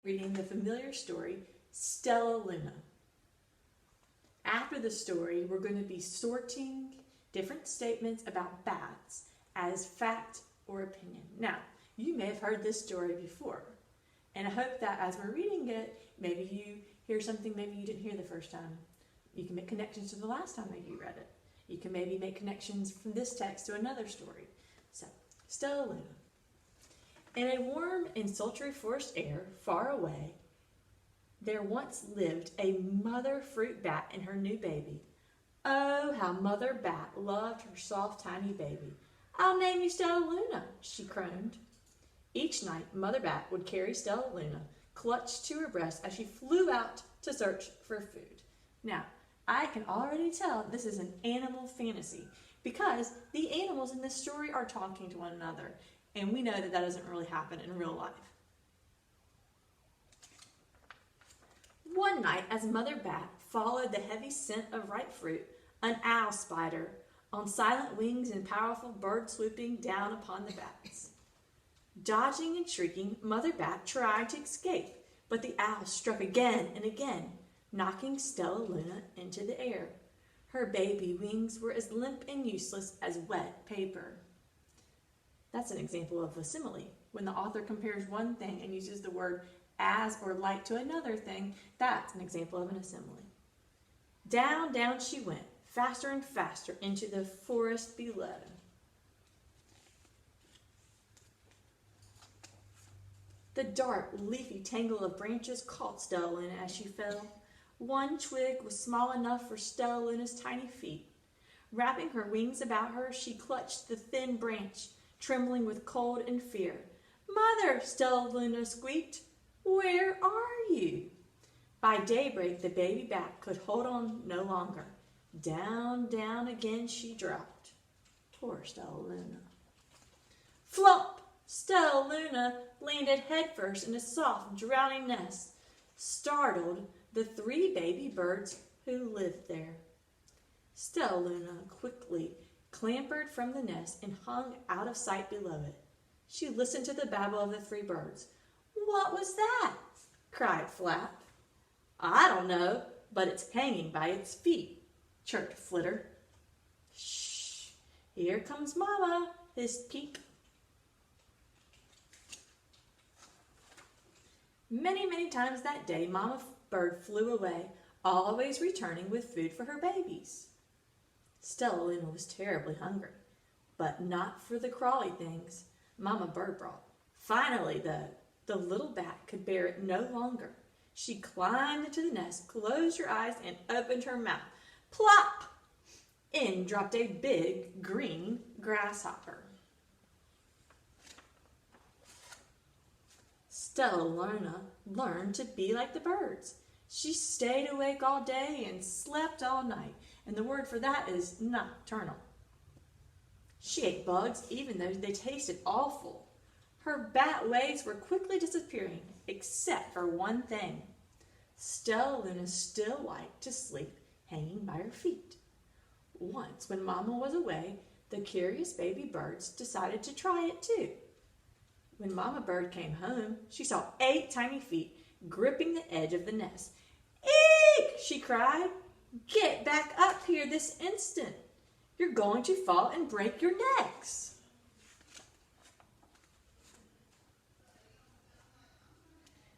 reading the familiar story, Stellaluna. After the story, we're going to be sorting different statements about bats as fact or opinion. Now, you may have heard this story before, and I hope that as we're reading it, maybe you hear something maybe you didn't hear the first time. You can make connections to the last time that you read it. You can maybe make connections from this text to another story. So, Stellaluna. In a warm and sultry forest air far away, there once lived a mother fruit bat and her new baby. Oh, how Mother Bat loved her soft, tiny baby. "I'll name you Stellaluna," she crooned. Each night, Mother Bat would carry Stellaluna clutched to her breast as she flew out to search for food. Now, I can already tell this is an animal fantasy because the animals in this story are talking to one another, and we know that that doesn't really happen in real life. One night, as Mother Bat followed the heavy scent of ripe fruit, an owl spider on silent wings and powerful bird swooping down upon the bats. Dodging and shrieking, Mother Bat tried to escape, but the owl struck again and again, knocking Stellaluna into the air. Her baby wings were as limp and useless as wet paper. That's an example of a simile. When the author compares one thing and uses the word as or like to another thing, that's an example of an simile. Down, down she went, faster and faster into the forest below. The dark, leafy tangle of branches caught Stellaluna as she fell. One twig was small enough for Stellaluna's tiny feet. Wrapping her wings about her, she clutched the thin branch, trembling with cold and fear. "Mother," Stellaluna squeaked, "where are you?" By daybreak, the baby bat could hold on no longer. Down, down again she dropped. Poor Stellaluna. Flump! Stellaluna landed headfirst in a soft, drowning nest, startled the 3 baby birds who lived there. Stellaluna quickly clambered from the nest and hung out of sight below it. She listened to the babble of the 3 birds. "What was that?" cried Flap. "I don't know, but it's hanging by its feet," chirped Flitter. "Shh, here comes Mama," hissed Peep. Many, many times that day, Mama Bird flew away, always returning with food for her babies. Stellaluna was terribly hungry, but not for the crawly things Mama Bird brought. Finally, though, the little bat could bear it no longer. She climbed into the nest, closed her eyes, and opened her mouth. Plop! In dropped a big green grasshopper. Stellaluna learned to be like the birds. She stayed awake all day and slept all night, and the word for that is nocturnal. She ate bugs even though they tasted awful. Her bat ways were quickly disappearing, except for one thing. Stellaluna still liked to sleep hanging by her feet. Once, when Mama was away, the curious baby birds decided to try it too. When Mama Bird came home, she saw 8 tiny feet gripping the edge of the nest. "Eek!" she cried. "Get back up here this instant. You're going to fall and break your necks."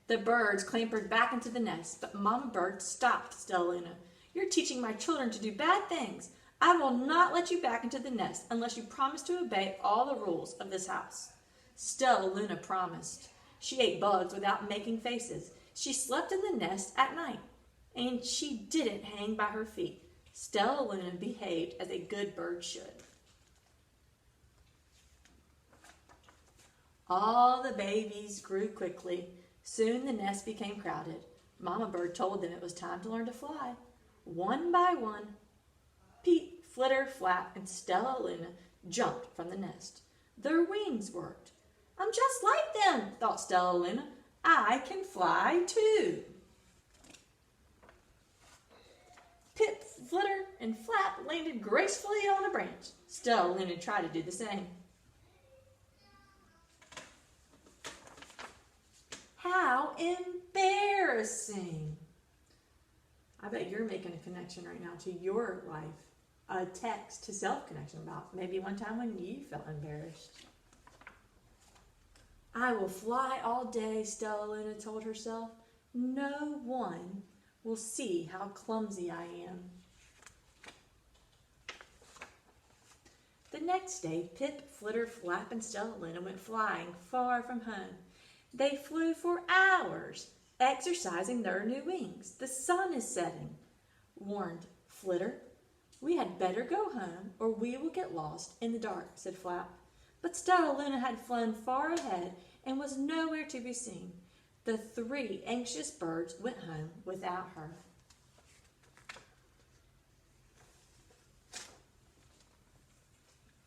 The birds clambered back into the nest, but Mama Bird stopped Stellaluna. "You're teaching my children to do bad things. I will not let you back into the nest unless you promise to obey all the rules of this house." Stellaluna promised. She ate bugs without making faces. She slept in the nest at night, and she didn't hang by her feet. Stellaluna behaved as a good bird should. All the babies grew quickly. Soon the nest became crowded. Mama Bird told them it was time to learn to fly. One by one, Peep, Flitter, Flap, and Stellaluna jumped from the nest. Their wings worked. "I'm just like them," thought Stellaluna. "I can fly too." Pip, Flitter, and Flap landed gracefully on a branch. Stellaluna tried to do the same. How embarrassing. I bet you're making a connection right now to your life. A text to self-connection about maybe one time when you felt embarrassed. I will fly all day, Stellaluna told herself. No one will see how clumsy I am. The next day, Pip, Flitter, Flap, and Stellaluna went flying far from home. They flew for hours, exercising their new wings. The sun is setting, warned Flitter. We had better go home, or we will get lost in the dark, said Flap. But Stellaluna had flown far ahead and was nowhere to be seen. The 3 anxious birds went home without her.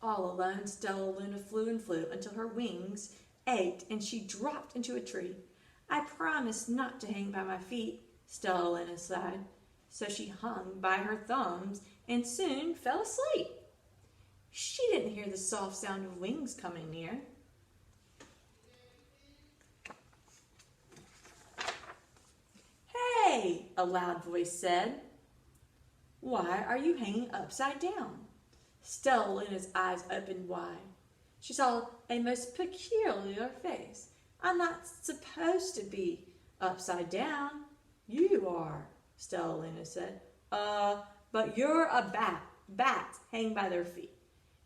All alone, Stellaluna flew and flew until her wings ached and she dropped into a tree. I promised not to hang by my feet, Stellaluna sighed. So she hung by her thumbs and soon fell asleep. She didn't hear the soft sound of wings coming near. Hey, a loud voice said. Why are you hanging upside down? Stellaluna's eyes opened wide. She saw a most peculiar face. I'm not supposed to be upside down. You are, Stellaluna said. But you're a bat. Bats hang by their feet.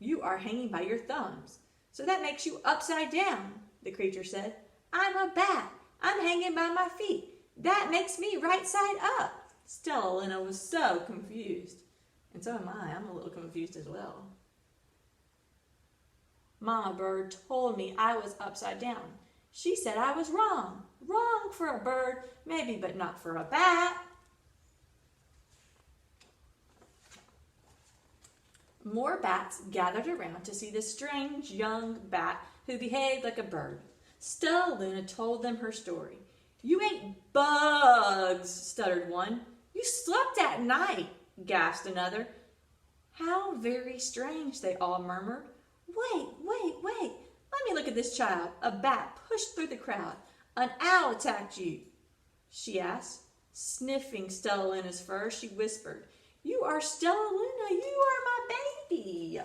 You are hanging by your thumbs. So that makes you upside down, the creature said. I'm a bat. I'm hanging by my feet. That makes me right side up. Stellaluna was so confused. And so am I. I'm a little confused as well. Mama Bird told me I was upside down. She said I was wrong. Wrong for a bird, maybe, but not for a bat. More bats gathered around to see the strange young bat who behaved like a bird. Stellaluna told them her story. You ate bugs, stuttered one. You slept at night, gasped another. How very strange, they all murmured. Wait. Let me look at this child. A bat pushed through the crowd. An owl attacked you, she asked. Sniffing Stellaluna's fur, she whispered, You are Stellaluna. You are my baby.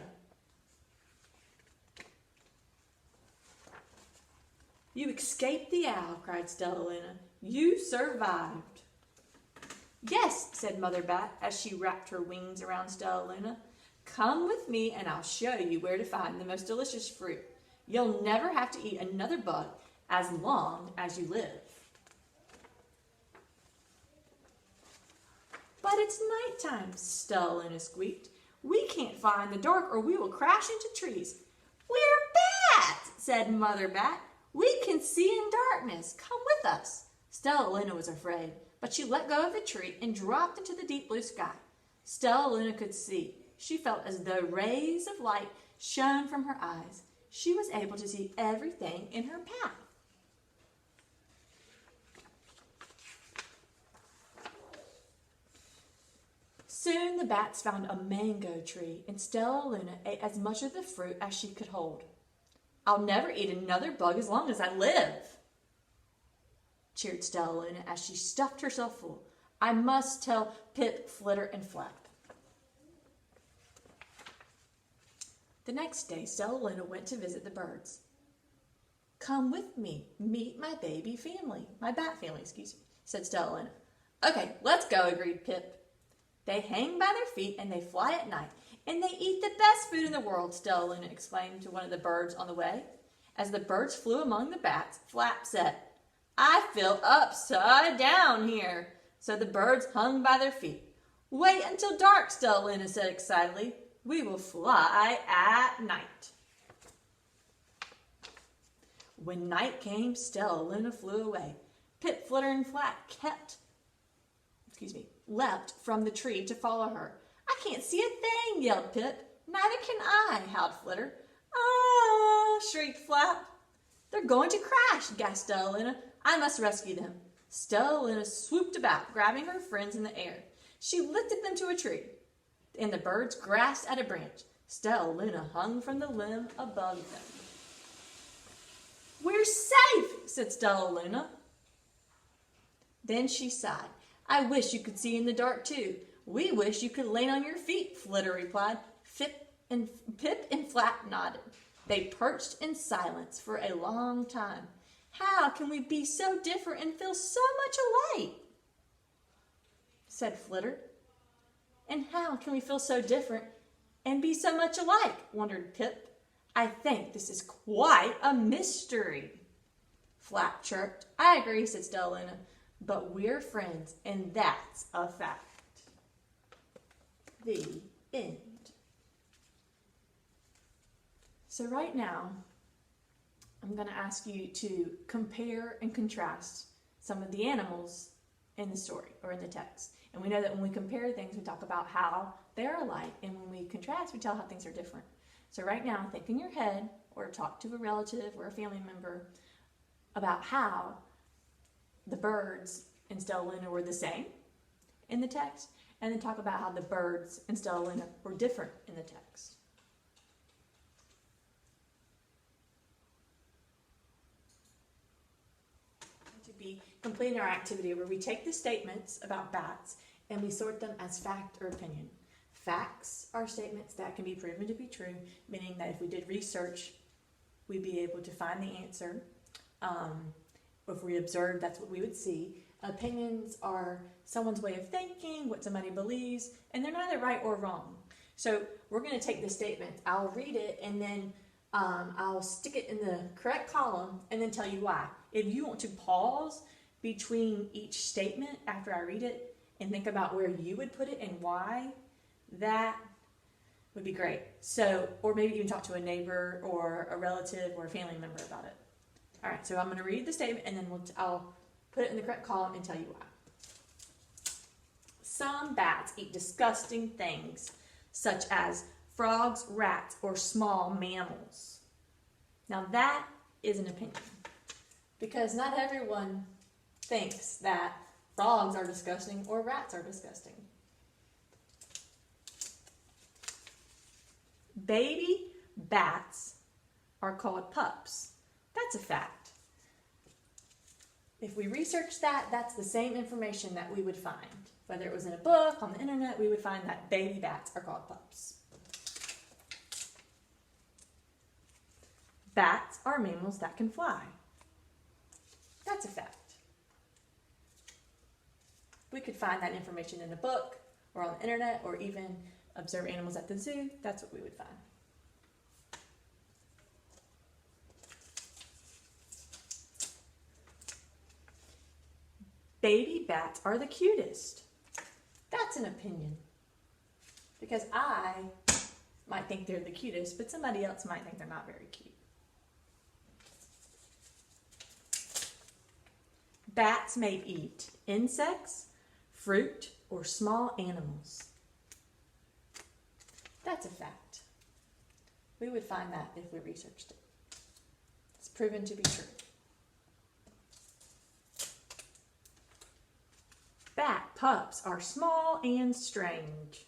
You escaped the owl, cried Stellaluna. You survived. Yes, said Mother Bat as she wrapped her wings around Stellaluna. Come with me and I'll show you where to find the most delicious fruit. You'll never have to eat another bug as long as you live. But it's nighttime, Stellaluna squeaked. We can't fly in the dark or we will crash into trees. We're bats, said Mother Bat. We can see in darkness. Come with us. Stellaluna was afraid, but she let go of the tree and dropped into the deep blue sky. Stellaluna could see. She felt as though rays of light shone from her eyes. She was able to see everything in her path. Soon the bats found a mango tree, and Stellaluna ate as much of the fruit as she could hold. I'll never eat another bug as long as I live, cheered Stellaluna as she stuffed herself full. I must tell Pip, Flitter, and Flap. The next day, Stellaluna went to visit the birds. Come with me, meet my baby family, my bat family, said Stellaluna. Okay, let's go, agreed Pip. They hang by their feet and they fly at night, and they eat the best food in the world, Stellaluna exclaimed to one of the birds on the way. As the birds flew among the bats, Flap said, I feel upside down here. So the birds hung by their feet. Wait until dark, Stellaluna said excitedly. We will fly at night. When night came, Stellaluna flew away. Pip, Flitter, and Flap leapt from the tree to follow her. I can't see a thing, yelled Pip. Neither can I, howled Flitter. Oh, shrieked Flap. They're going to crash, gasped Stellaluna. I must rescue them. Stellaluna swooped about, grabbing her friends in the air. She lifted them to a tree, and the birds grasped at a branch. Stellaluna hung from the limb above them. We're safe, said Stellaluna. Then she sighed. I wish you could see in the dark too. We wish you could lay on your feet, Flitter replied. Pip and Flap nodded. They perched in silence for a long time. How can we be so different and feel so much alike? Said Flitter. And how can we feel so different and be so much alike? Wondered Pip. I think this is quite a mystery. Flap chirped. I agree, said Stellaluna. But we're friends, and that's a fact. The end. So right now, I'm going to ask you to compare and contrast some of the animals in the story or in the text. And we know that when we compare things, we talk about how they're alike. And when we contrast, we tell how things are different. So right now, think in your head or talk to a relative or a family member about how the birds in Stellaluna were the same in the text, and then talk about how the birds in Stellaluna were different in the text. To be completing our activity where we take the statements about bats and we sort them as fact or opinion. Facts are statements that can be proven to be true, meaning that if we did research, we'd be able to find the answer. If we observed, that's what we would see. Opinions are someone's way of thinking, what somebody believes, and they're neither right or wrong. So we're going to take this statement, I'll read it, and then I'll stick it in the correct column and then tell you why. If you want to pause between each statement after I read it and think about where you would put it and why, that would be great. So, or maybe even talk to a neighbor or a relative or a family member about it. All right, so I'm going to read the statement and then I'll put it in the correct column and tell you why. Some bats eat disgusting things, such as frogs, rats, or small mammals. Now that is an opinion, because not everyone thinks that frogs are disgusting or rats are disgusting. Baby bats are called pups. That's a fact. If we research that, that's the same information that we would find. Whether it was in a book, on the internet, we would find that baby bats are called pups. Bats are mammals that can fly. That's a fact. We could find that information in a book or on the internet or even observe animals at the zoo. That's what we would find. Baby bats are the cutest. That's an opinion. Because I might think they're the cutest, but somebody else might think they're not very cute. Bats may eat insects, fruit, or small animals. That's a fact. We would find that if we researched it. It's proven to be true. Bat pups are small and strange.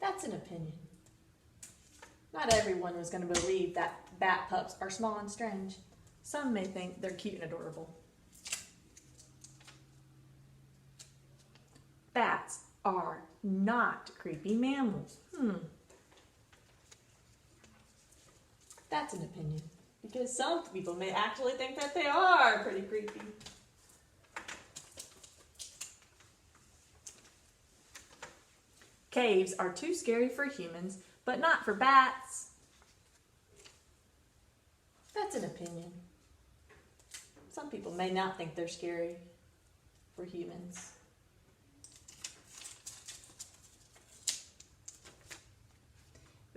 That's an opinion. Not everyone was going to believe that bat pups are small and strange. Some may think they're cute and adorable. Bats are not creepy mammals. That's an opinion. Because some people may actually think that they are pretty creepy. Caves are too scary for humans, but not for bats. That's an opinion. Some people may not think they're scary for humans.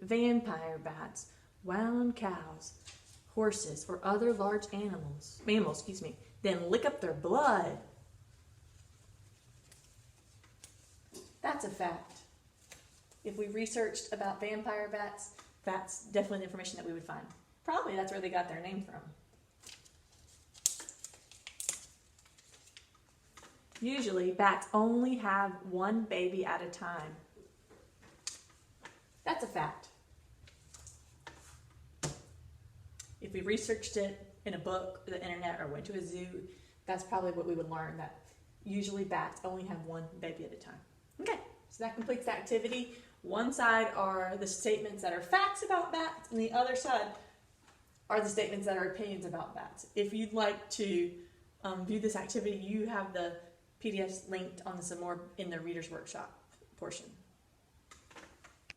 Vampire bats wound cows, horses, or other large mammals, then lick up their blood. That's a fact. If we researched about vampire bats, that's definitely the information that we would find. Probably that's where they got their name from. Usually, bats only have one baby at a time. That's a fact. If we researched it, in a book, or the internet, or went to a zoo, that's probably what we would learn, that usually bats only have one baby at a time. Okay, so that completes the activity. One side are the statements that are facts about bats, and the other side are the statements that are opinions about bats. If you'd like to view this activity, you have the PDFs linked on the Some More in the Reader's Workshop portion.